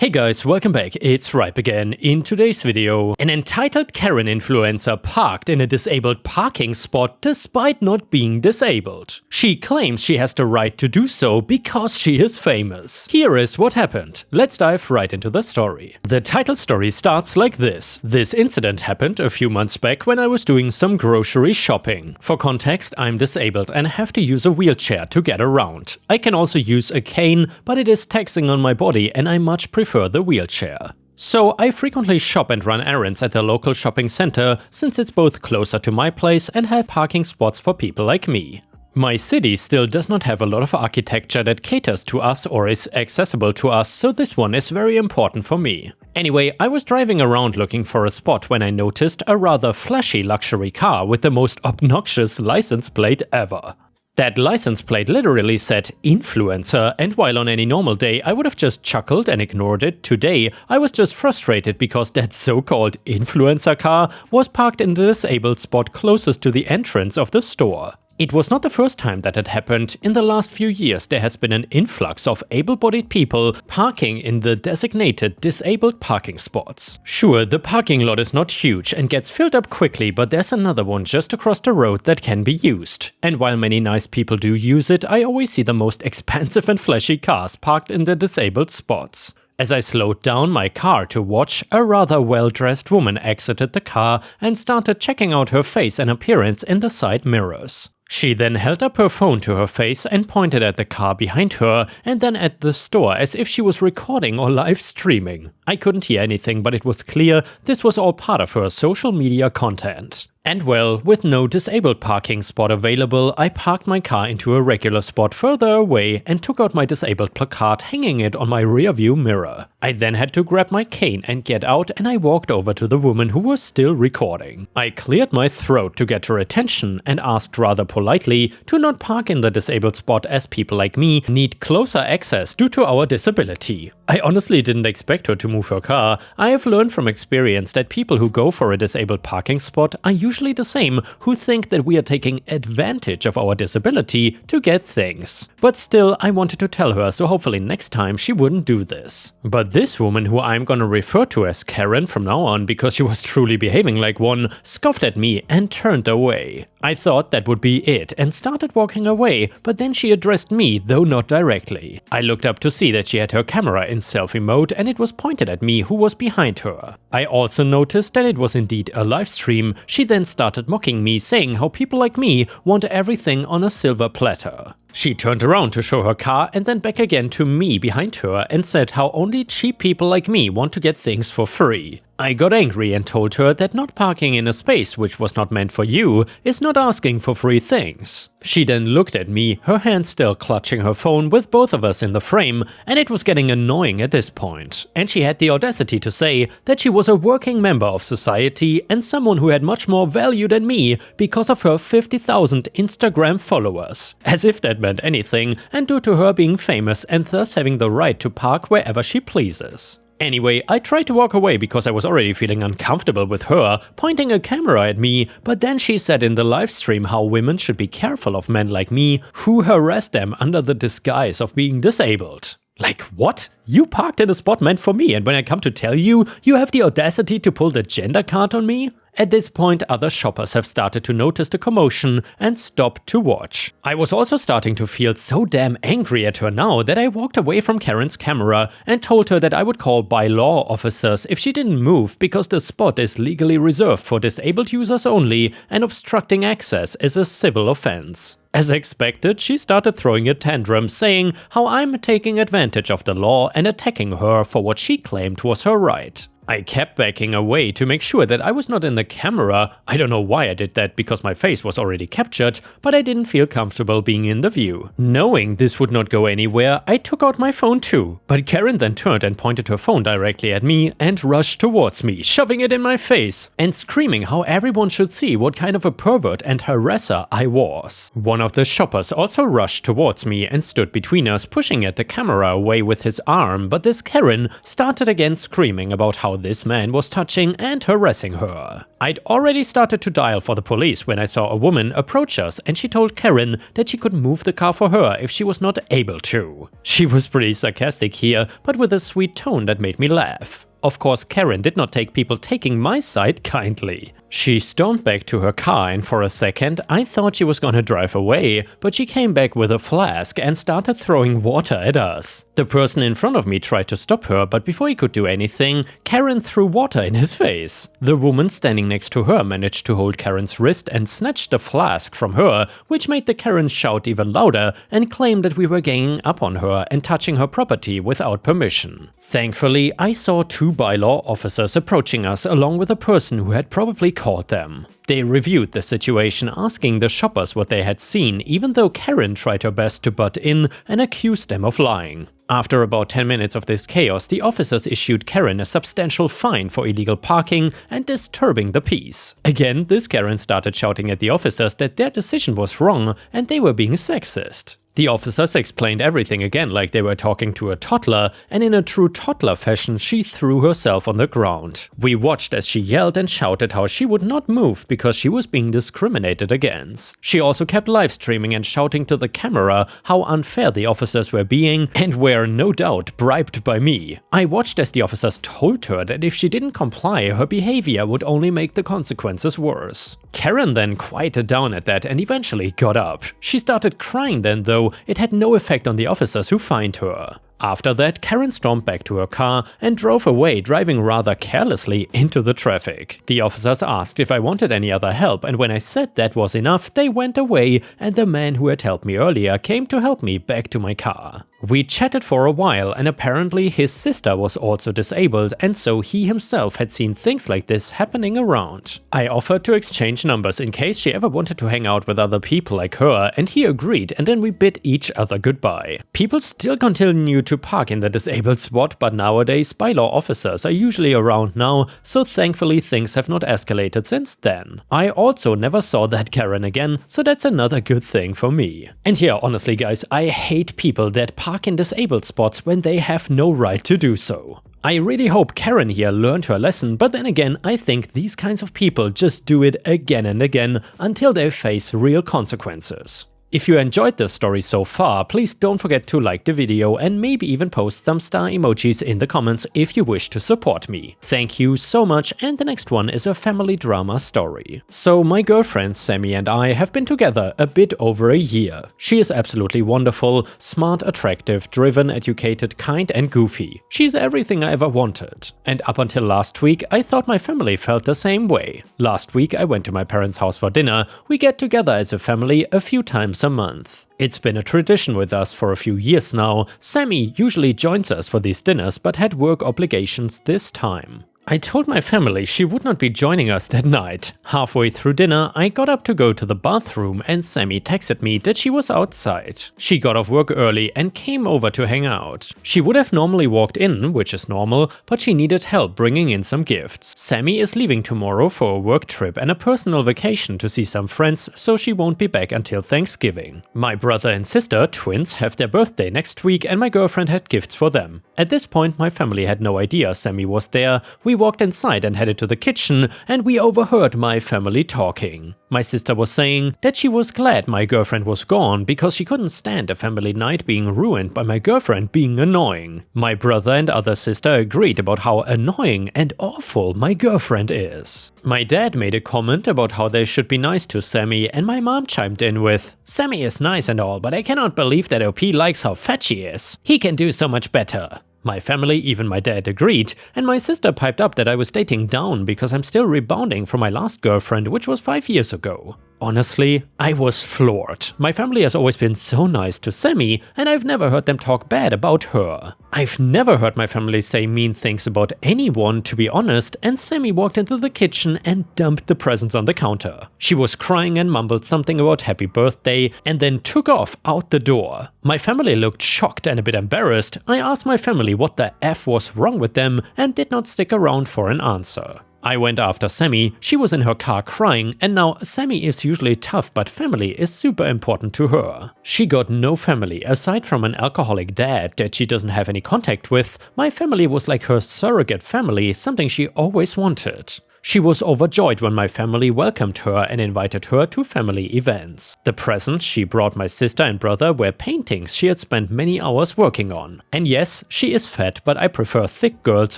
Hey guys, welcome back, it's Ripe again. In today's video, an entitled Karen influencer parked in a disabled parking spot despite not being disabled. She claims she has the right to do so because she is famous. Here is what happened. Let's dive right into the story. The title story starts like this. This incident happened a few months back when I was doing some grocery shopping. For context, I'm disabled and have to use a wheelchair to get around. I can also use a cane, but it is taxing on my body and I much prefer the wheelchair. So I frequently shop and run errands at the local shopping center since it's both closer to my place and has parking spots for people like me. My city still does not have a lot of architecture that caters to us or is accessible to us, so this one is very important for me. Anyway, I was driving around looking for a spot when I noticed a rather flashy luxury car with the most obnoxious license plate ever. That license plate literally said influencer, and while on any normal day I would have just chuckled and ignored it, today I was just frustrated because that so-called influencer car was parked in the disabled spot closest to the entrance of the store. It was not the first time that had happened. In the last few years there has been an influx of able-bodied people parking in the designated disabled parking spots. Sure, the parking lot is not huge and gets filled up quickly, but there's another one just across the road that can be used. And while many nice people do use it, I always see the most expensive and flashy cars parked in the disabled spots. As I slowed down my car to watch, a rather well-dressed woman exited the car and started checking out her face and appearance in the side mirrors. She then held up her phone to her face and pointed at the car behind her and then at the store as if she was recording or live streaming. I couldn't hear anything, but it was clear this was all part of her social media content. And well, with no disabled parking spot available, I parked my car into a regular spot further away and took out my disabled placard, hanging it on my rearview mirror. I then had to grab my cane and get out, and I walked over to the woman who was still recording. I cleared my throat to get her attention and asked rather politely to not park in the disabled spot as people like me need closer access due to our disability. I honestly didn't expect her to move her car. I have learned from experience that people who go for a disabled parking spot are usually the same, who think that we are taking advantage of our disability to get things. But still, I wanted to tell her, so hopefully next time she wouldn't do this. But this woman, who I'm gonna refer to as Karen from now on because she was truly behaving like one, scoffed at me and turned away. I thought that would be it and started walking away, but then she addressed me, though not directly. I looked up to see that she had her camera in selfie mode and it was pointed at me, who was behind her. I also noticed that it was indeed a live stream. She then started mocking me, saying how people like me want everything on a silver platter. She turned around to show her car and then back again to me behind her and said how only cheap people like me want to get things for free. I got angry and told her that not parking in a space which was not meant for you is not asking for free things. She then looked at me, her hand still clutching her phone with both of us in the frame, and it was getting annoying at this point. And she had the audacity to say that she was a working member of society and someone who had much more value than me because of her 50,000 Instagram followers. As if that meant anything, and due to her being famous and thus having the right to park wherever she pleases. Anyway, I tried to walk away because I was already feeling uncomfortable with her pointing a camera at me, but then she said in the live stream how women should be careful of men like me who harass them under the disguise of being disabled. Like what? You parked in a spot meant for me, and when I come to tell you, you have the audacity to pull the gender card on me? At this point, other shoppers have started to notice the commotion and stopped to watch. I was also starting to feel so damn angry at her now that I walked away from Karen's camera and told her that I would call by-law officers if she didn't move because the spot is legally reserved for disabled users only and obstructing access is a civil offense. As expected, she started throwing a tantrum, saying how I'm taking advantage of the law and attacking her for what she claimed was her right. I kept backing away to make sure that I was not in the camera. I don't know why I did that because my face was already captured, but I didn't feel comfortable being in the view. Knowing this would not go anywhere, I took out my phone too. But Karen then turned and pointed her phone directly at me and rushed towards me, shoving it in my face and screaming how everyone should see what kind of a pervert and harasser I was. One of the shoppers also rushed towards me and stood between us, pushing at the camera away with his arm, but this Karen started again screaming about how how this man was touching and harassing her. I'd already started to dial for the police when I saw a woman approach us, and she told Karen that she could move the car for her if she was not able to. She was pretty sarcastic here, but with a sweet tone that made me laugh. Of course, Karen did not take people taking my side kindly. She stormed back to her car, and for a second I thought she was gonna drive away, but she came back with a flask and started throwing water at us. The person in front of me tried to stop her, but before he could do anything, Karen threw water in his face. The woman standing next to her managed to hold Karen's wrist and snatched the flask from her, which made the Karen shout even louder and claim that we were ganging up on her and touching her property without permission. Thankfully, I saw 2 bylaw officers approaching us along with a person who had probably called them. They reviewed the situation, asking the shoppers what they had seen, even though Karen tried her best to butt in and accused them of lying. After about 10 minutes of this chaos, the officers issued Karen a substantial fine for illegal parking and disturbing the peace. Again, this Karen started shouting at the officers that their decision was wrong and they were being sexist. The officers explained everything again like they were talking to a toddler, and in a true toddler fashion she threw herself on the ground. We watched as she yelled and shouted how she would not move because she was being discriminated against. She also kept live streaming and shouting to the camera how unfair the officers were being and were no doubt bribed by me. I watched as the officers told her that if she didn't comply, her behavior would only make the consequences worse. Karen then quieted down at that and eventually got up. She started crying then, though it had no effect on the officers who fined her. After that, Karen stormed back to her car and drove away, driving rather carelessly into the traffic. The officers asked if I wanted any other help, and when I said that was enough, they went away and the man who had helped me earlier came to help me back to my car. We chatted for a while, and apparently his sister was also disabled, and so he himself had seen things like this happening around. I offered to exchange numbers in case she ever wanted to hang out with other people like her, and he agreed, and then we bid each other goodbye. People still continue to park in the disabled spot, but nowadays bylaw officers are usually around now, so thankfully things have not escalated since then. I also never saw that Karen again, so that's another good thing for me. And yeah, honestly guys, I hate people that park in disabled spots when they have no right to do so. I really hope Karen here learned her lesson, but then again, I think these kinds of people just do it again and again until they face real consequences. If you enjoyed this story so far, please don't forget to like the video and maybe even post some star emojis in the comments if you wish to support me. Thank you so much, and the next one is a family drama story. So my girlfriend Sammy and I have been together a bit over a year. She is absolutely wonderful, smart, attractive, driven, educated, kind and goofy. She's everything I ever wanted. And up until last week, I thought my family felt the same way. Last week I went to my parents' house for dinner. We get together as a family a few times a month. It's been a tradition with us for a few years now. Sammy usually joins us for these dinners but had work obligations this time. I told my family she would not be joining us that night. Halfway through dinner, I got up to go to the bathroom and Sammy texted me that she was outside. She got off work early and came over to hang out. She would have normally walked in, which is normal, but she needed help bringing in some gifts. Sammy is leaving tomorrow for a work trip and a personal vacation to see some friends, so she won't be back until Thanksgiving. My brother and sister, twins, have their birthday next week and my girlfriend had gifts for them. At this point, my family had no idea Sammy was there. We walked inside and headed to the kitchen, and we overheard my family talking. My sister was saying that she was glad my girlfriend was gone because she couldn't stand a family night being ruined by my girlfriend being annoying. My brother and other sister agreed about how annoying and awful my girlfriend is. My dad made a comment about how they should be nice to Sammy, and my mom chimed in with, "Sammy is nice and all, but I cannot believe that OP likes how fat she is. He can do so much better." My family, even my dad, agreed, and my sister piped up that I was dating down because I'm still rebounding from my last girlfriend, which was 5 years ago. Honestly, I was floored. My family has always been so nice to Sammy, and I've never heard them talk bad about her. I've never heard my family say mean things about anyone, to be honest, and Sammy walked into the kitchen and dumped the presents on the counter. She was crying and mumbled something about happy birthday, and then took off out the door. My family looked shocked and a bit embarrassed. I asked my family what the F was wrong with them and did not stick around for an answer. I went after Sammy, she was in her car crying, and now Sammy is usually tough but family is super important to her. She got no family aside from an alcoholic dad that she doesn't have any contact with. My family was like her surrogate family, something she always wanted. She was overjoyed when my family welcomed her and invited her to family events. The presents she brought my sister and brother were paintings she had spent many hours working on. And yes, she is fat, but I prefer thick girls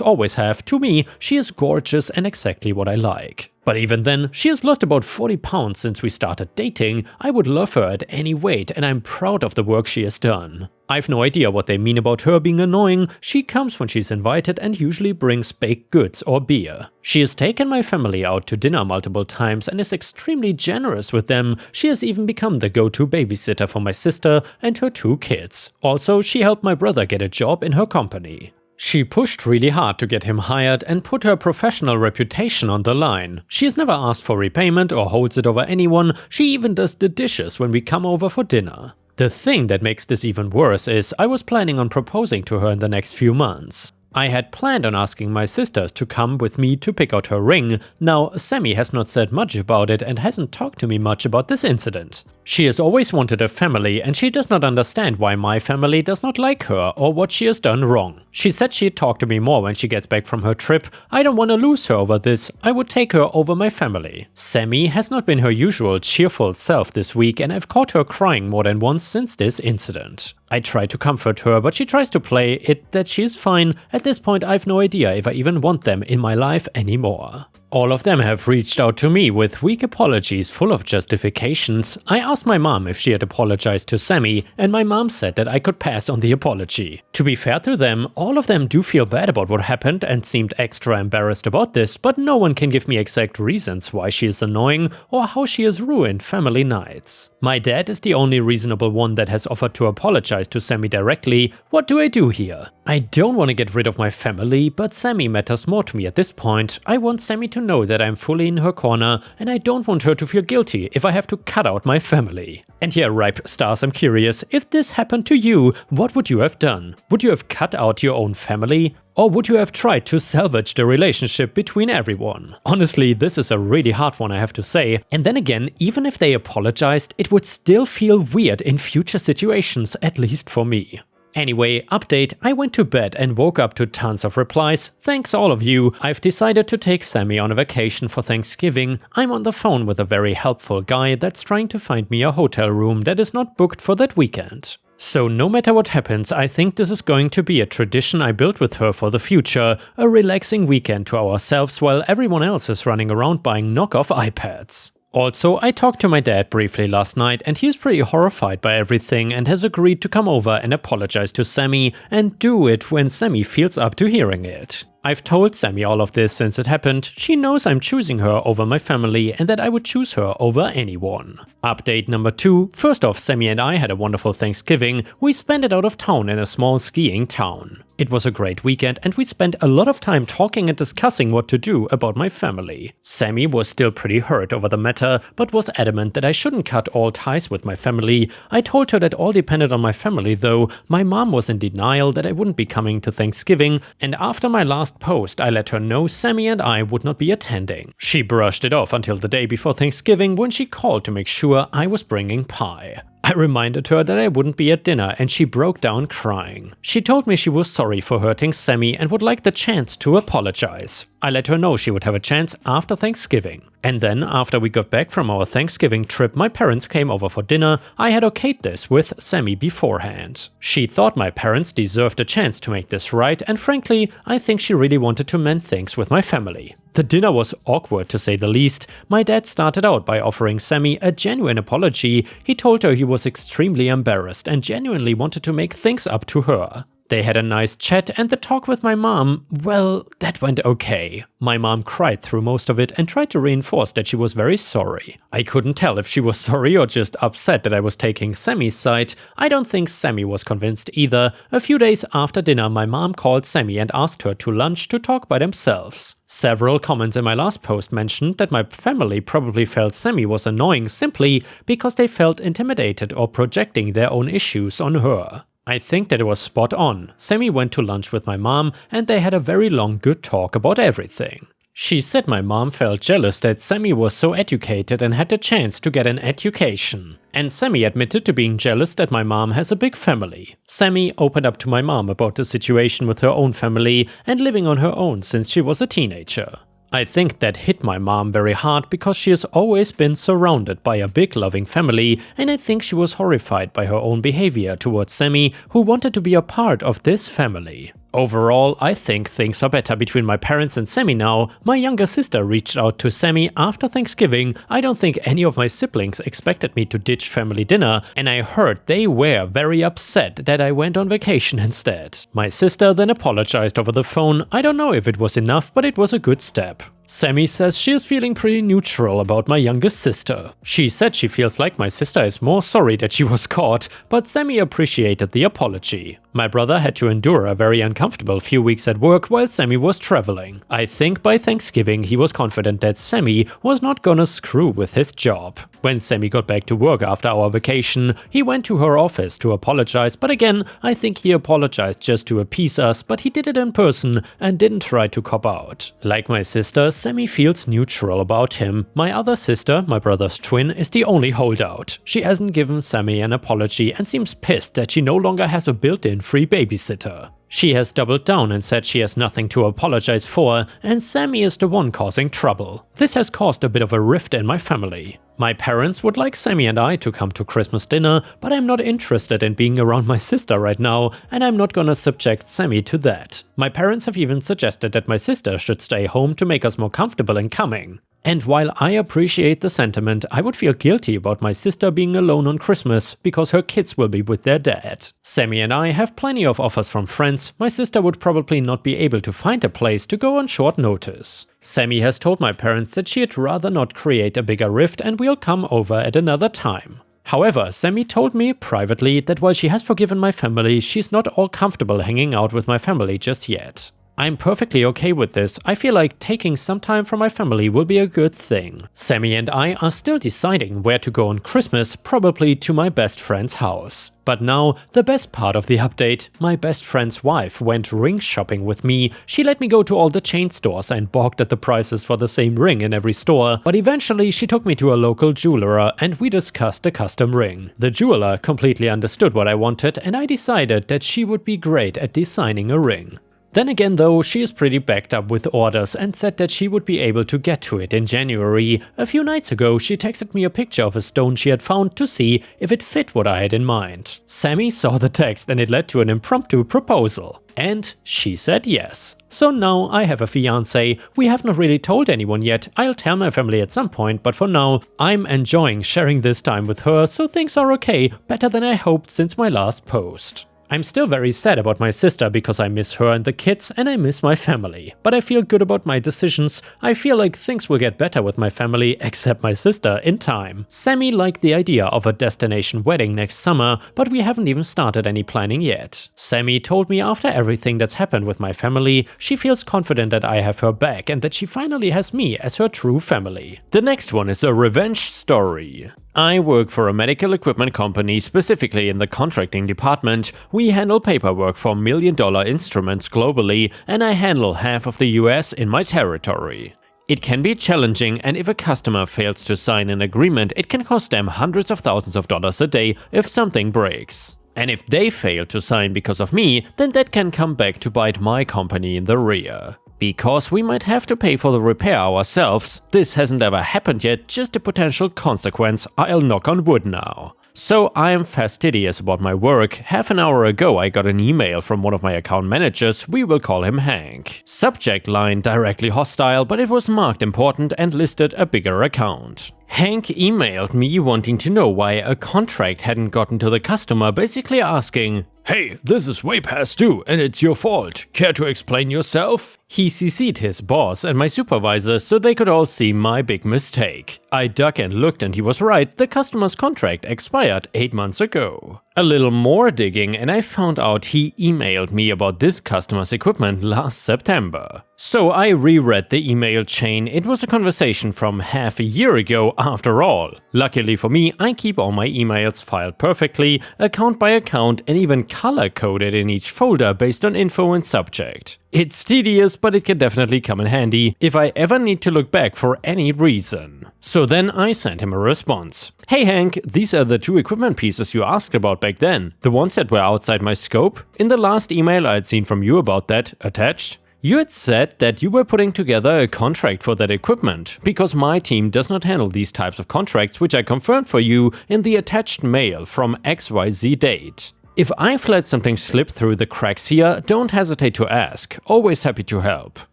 always have. To me, she is gorgeous and exactly what I like. But even then, she has lost about 40 pounds since we started dating. I would love her at any weight and I'm proud of the work she has done. I've no idea what they mean about her being annoying. She comes when she's invited and usually brings baked goods or beer. She has taken my family out to dinner multiple times and is extremely generous with them. She has even become the go-to babysitter for my sister and her 2 kids. Also, she helped my brother get a job in her company. She pushed really hard to get him hired and put her professional reputation on the line. She has never asked for repayment or holds it over anyone. She even does the dishes when we come over for dinner. The thing that makes this even worse is I was planning on proposing to her in the next few months. I had planned on asking my sisters to come with me to pick out her ring. Now, Sammy has not said much about it and hasn't talked to me much about this incident. She has always wanted a family and she does not understand why my family does not like her or what she has done wrong. She said she'd talk to me more when she gets back from her trip. I don't want to lose her over this. I would take her over my family. Sammy has not been her usual cheerful self this week and I've caught her crying more than once since this incident. I try to comfort her, but she tries to play it that she is fine. At this point, I've no idea if I even want them in my life anymore. All of them have reached out to me with weak apologies full of justifications. I asked my mom if she had apologized to Sammy, and my mom said that I could pass on the apology. To be fair to them, all of them do feel bad about what happened and seemed extra embarrassed about this, but no one can give me exact reasons why she is annoying or how she has ruined family nights. My dad is the only reasonable one that has offered to apologize to Sammy directly. What do I do here? I don't want to get rid of my family, but Sammy matters more to me at this point. I want Sammy to know that I'm fully in her corner, and I don't want her to feel guilty if I have to cut out my family. And yeah, Ripe Stars, I'm curious, if this happened to you, what would you have done? Would you have cut out your own family? Or would you have tried to salvage the relationship between everyone? Honestly, this is a really hard one, I have to say. And then again, even if they apologized, it would still feel weird in future situations, at least for me. Anyway, update, I went to bed and woke up to tons of replies. Thanks all of you. I've decided to take Sammy on a vacation for Thanksgiving. I'm on the phone with a very helpful guy that's trying to find me a hotel room that is not booked for that weekend. So no matter what happens, I think this is going to be a tradition I built with her for the future, a relaxing weekend to ourselves while everyone else is running around buying knockoff iPads. Also, I talked to my dad briefly last night and he's pretty horrified by everything and has agreed to come over and apologize to Sammy and do it when Sammy feels up to hearing it. I've told Sammy all of this since it happened. She knows I'm choosing her over my family and that I would choose her over anyone. Update number 2. First off, Sammy and I had a wonderful Thanksgiving. We spent it out of town in a small skiing town. It was a great weekend and we spent a lot of time talking and discussing what to do about my family. Sammy was still pretty hurt over the matter, but was adamant that I shouldn't cut all ties with my family. I told her that all depended on my family though. My mom was in denial that I wouldn't be coming to Thanksgiving, and after my last post I let her know Sammy and I would not be attending. She brushed it off until the day before Thanksgiving when she called to make sure I was bringing pie. I reminded her that I wouldn't be at dinner and she broke down crying. She told me she was sorry for hurting Sammy and would like the chance to apologize. I let her know she would have a chance after Thanksgiving. And then, after we got back from our Thanksgiving trip, my parents came over for dinner. I had okayed this with Sammy beforehand. She thought my parents deserved a chance to make this right, and frankly, I think she really wanted to mend things with my family. The dinner was awkward to say the least. My dad started out by offering Sammy a genuine apology. He told her he was extremely embarrassed and genuinely wanted to make things up to her. They had a nice chat and the talk with my mom, well, that went okay. My mom cried through most of it and tried to reinforce that she was very sorry. I couldn't tell if she was sorry or just upset that I was taking Sammy's side. I don't think Sammy was convinced either. A few days after dinner, my mom called Sammy and asked her to lunch to talk by themselves. Several comments in my last post mentioned that my family probably felt Sammy was annoying simply because they felt intimidated or projecting their own issues on her. I think that it was spot on. Sammy went to lunch with my mom and they had a very long good talk about everything. She said my mom felt jealous that Sammy was so educated and had the chance to get an education. And Sammy admitted to being jealous that my mom has a big family. Sammy opened up to my mom about the situation with her own family and living on her own since she was a teenager. I think that hit my mom very hard because she has always been surrounded by a big loving family, and I think she was horrified by her own behavior towards Sammy, who wanted to be a part of this family. Overall, I think things are better between my parents and Sammy now. My younger sister reached out to Sammy after Thanksgiving. I don't think any of my siblings expected me to ditch family dinner, and I heard they were very upset that I went on vacation instead. My sister then apologized over the phone. I don't know if it was enough, but it was a good step. Sammy says she is feeling pretty neutral about my youngest sister. She said she feels like my sister is more sorry that she was caught, but Sammy appreciated the apology. My brother had to endure a very uncomfortable few weeks at work while Sammy was traveling. I think by Thanksgiving he was confident that Sammy was not gonna screw with his job. When Sammy got back to work after our vacation, he went to her office to apologize, but again, I think he apologized just to appease us, but he did it in person and didn't try to cop out. Like my sister, Sammy feels neutral about him. My other sister, my brother's twin, is the only holdout. She hasn't given Sammy an apology and seems pissed that she no longer has a built-in free babysitter. She has doubled down and said she has nothing to apologize for, and Sammy is the one causing trouble. This has caused a bit of a rift in my family. My parents would like Sammy and I to come to Christmas dinner, but I'm not interested in being around my sister right now, and I'm not gonna subject Sammy to that. My parents have even suggested that my sister should stay home to make us more comfortable in coming. And while I appreciate the sentiment, I would feel guilty about my sister being alone on Christmas because her kids will be with their dad. Sammy and I have plenty of offers from friends. My sister would probably not be able to find a place to go on short notice. Sammy has told my parents that she'd rather not create a bigger rift and we'll come over at another time. However, Sammy told me privately that while she has forgiven my family, she's not all comfortable hanging out with my family just yet. I'm perfectly okay with this. I feel like taking some time from my family will be a good thing. Sammy and I are still deciding where to go on Christmas, probably to my best friend's house. But now, the best part of the update, my best friend's wife went ring shopping with me. She let me go to all the chain stores and balked at the prices for the same ring in every store, but eventually she took me to a local jeweler and we discussed a custom ring. The jeweler completely understood what I wanted and I decided that she would be great at designing a ring. Then again though, she is pretty backed up with orders and said that she would be able to get to it in January. A few nights ago she texted me a picture of a stone she had found to see if it fit what I had in mind. Sammy saw the text and it led to an impromptu proposal. And she said yes. So now I have a fiancé. We have not really told anyone yet. I'll tell my family at some point, but for now, I'm enjoying sharing this time with her, so things are okay, better than I hoped since my last post. I'm still very sad about my sister because I miss her and the kids and I miss my family. But I feel good about my decisions. I feel like things will get better with my family, except my sister, in time. Sammy liked the idea of a destination wedding next summer, but we haven't even started any planning yet. Sammy told me after everything that's happened with my family, she feels confident that I have her back and that she finally has me as her true family. The next one is a revenge story. I work for a medical equipment company, specifically in the contracting department. We handle paperwork for million-dollar instruments globally, and I handle half of the US in my territory. It can be challenging, and if a customer fails to sign an agreement, it can cost them hundreds of thousands of dollars a day if something breaks. And if they fail to sign because of me, then that can come back to bite my company in the rear. Because we might have to pay for the repair ourselves. This hasn't ever happened yet, just a potential consequence. I'll knock on wood now. So I am fastidious about my work. Half an hour ago I got an email from one of my account managers, we will call him Hank. Subject line directly hostile, but it was marked important and listed a bigger account. Hank emailed me wanting to know why a contract hadn't gotten to the customer, basically asking, "Hey, this is way past due and it's your fault. Care to explain yourself?" He CC'd his boss and my supervisor so they could all see my big mistake. I dug and looked and he was right, the customer's contract expired 8 months ago. A little more digging and I found out he emailed me about this customer's equipment last September. So I reread the email chain. It was a conversation from half a year ago after all. Luckily for me, I keep all my emails filed perfectly, account by account, and even color-coded in each folder based on info and subject. It's tedious, this, but it can definitely come in handy if I ever need to look back for any reason. So then I sent him a response. Hey Hank, these are the 2 equipment pieces you asked about back then. The ones that were outside my scope. In the last email I had seen from you about that, attached, you had said that you were putting together a contract for that equipment, because my team does not handle these types of contracts, which I confirmed for you in the attached mail from XYZ date. If I've let something slip through the cracks here, don't hesitate to ask, always happy to help.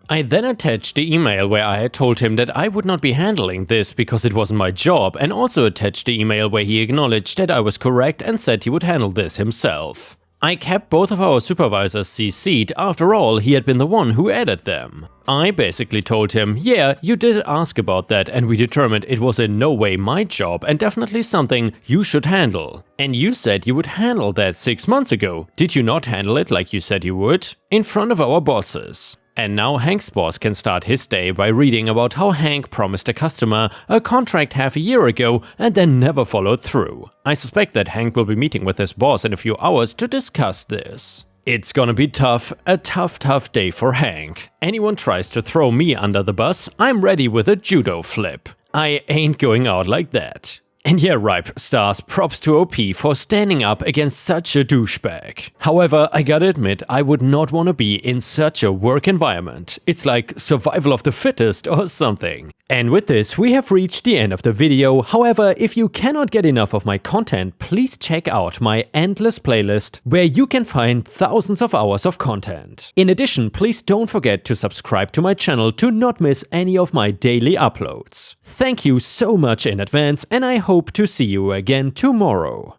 I then attached the email where I had told him that I would not be handling this because it wasn't my job, and also attached the email where he acknowledged that I was correct and said he would handle this himself. I kept both of our supervisors CC'd, after all he had been the one who added them. I basically told him, yeah, you did ask about that and we determined it was in no way my job and definitely something you should handle. And you said you would handle that 6 months ago. Did you not handle it like you said you would? In front of our bosses. And now Hank's boss can start his day by reading about how Hank promised a customer a contract half a year ago and then never followed through. I suspect that Hank will be meeting with his boss in a few hours to discuss this. It's gonna be tough, a tough day for Hank. Anyone tries to throw me under the bus, I'm ready with a judo flip. I ain't going out like that. And yeah, Ripe Stars, props to OP for standing up against such a douchebag. However, I gotta admit, I would not want to be in such a work environment. It's like survival of the fittest or something. And with this, we have reached the end of the video. However, if you cannot get enough of my content, please check out my endless playlist, where you can find thousands of hours of content. In addition, please don't forget to subscribe to my channel to not miss any of my daily uploads. Thank you so much in advance, and I hope to see you again tomorrow.